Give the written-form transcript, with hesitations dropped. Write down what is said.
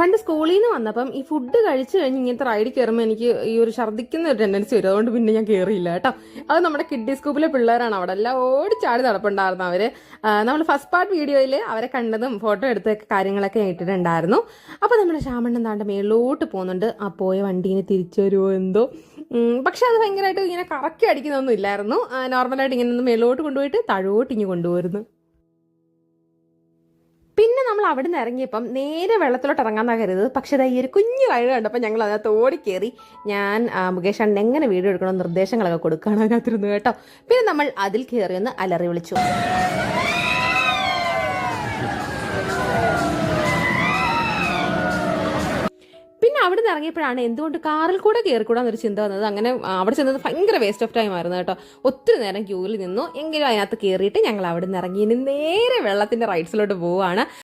പണ്ട് സ്കൂളിൽ നിന്ന് വന്നപ്പം ഈ ഫുഡ് കഴിച്ചു കഴിഞ്ഞ് ഇങ്ങനത്തെ റൈഡിൽ കയറുമ്പോൾ എനിക്ക് ഈ ഒരു ഛർദ്ദിക്കുന്ന ഒരു ടെൻഡൻസി വരും. അതുകൊണ്ട് പിന്നെ ഞാൻ കയറിയില്ല കേട്ടോ. അത് നമ്മുടെ കിഡ്ഡി സ്കൂപ്പിലെ പിള്ളേരാണ് അവിടെ എല്ലാം ഓടിച്ചാടി നടപ്പുണ്ടായിരുന്നു. അവര് നമ്മൾ ഫസ്റ്റ് പാർട്ട് വീഡിയോയിൽ അവരെ കണ്ടതും ഫോട്ടോ എടുത്തൊക്കെ കാര്യങ്ങളൊക്കെ ഇട്ടിട്ടുണ്ടായിരുന്നു. അപ്പോൾ നമ്മുടെ ശ്യാമണ്ണൻ താണ്ട മേളിലോട്ട് പോകുന്നുണ്ട്. ആ പോയ വണ്ടീനെ തിരിച്ചു വരുമോ എന്തോ. പക്ഷെ അത് ഭയങ്കരമായിട്ട് ഇങ്ങനെ കറക്കി അടിക്കുന്നൊന്നും ഇല്ലായിരുന്നു. നോർമലായിട്ട് ഇങ്ങനെ ഒന്ന് മേളിലോട്ട് കൊണ്ടുപോയിട്ട് താഴോട്ട് ഇങ്ങനെ കൊണ്ടുപോയിരുന്നു. പിന്നെ നമ്മൾ അവിടെ നിന്ന് ഇറങ്ങിയപ്പം നേരെ വെള്ളത്തിലോട്ട് ഇറങ്ങാന്നാണ് കരുതത്. പക്ഷേ ഈ ഒരു കുഞ്ഞു വഴി കണ്ടപ്പോൾ ഞങ്ങൾ അതിനകത്ത് ഓടിക്കേറി. ഞാൻ മുകേഷ് അണ്ണൻ എങ്ങനെ വീഡിയോ എടുക്കണം നിർദ്ദേശങ്ങളൊക്കെ കൊടുക്കുകയാണ് അതിനകത്തിരുന്നു കേട്ടോ. പിന്നെ നമ്മൾ അതിൽ കയറി ഒന്ന് അലറി വിളിച്ചു. പിന്നെ അവിടെ നിന്ന് ഇറങ്ങിയപ്പോഴാണ് എന്തുകൊണ്ട് കാറിൽ കൂടെ കയറിക്കൂടാന്നൊരു ചിന്ത വന്നത്. അങ്ങനെ അവിടെ ചെന്നത് ഭയങ്കര വേസ്റ്റ് ഓഫ് ടൈം ആയിരുന്നു കേട്ടോ. ഒത്തിരി നേരം ക്യൂവിൽ നിന്നു. എങ്കിലും അതിനകത്ത് കയറിയിട്ട് ഞങ്ങൾ അവിടെ നിന്ന് ഇറങ്ങി നേരെ വെള്ളത്തിൻ്റെ റൈഡ്സിലോട്ട് പോവുകയാണ്.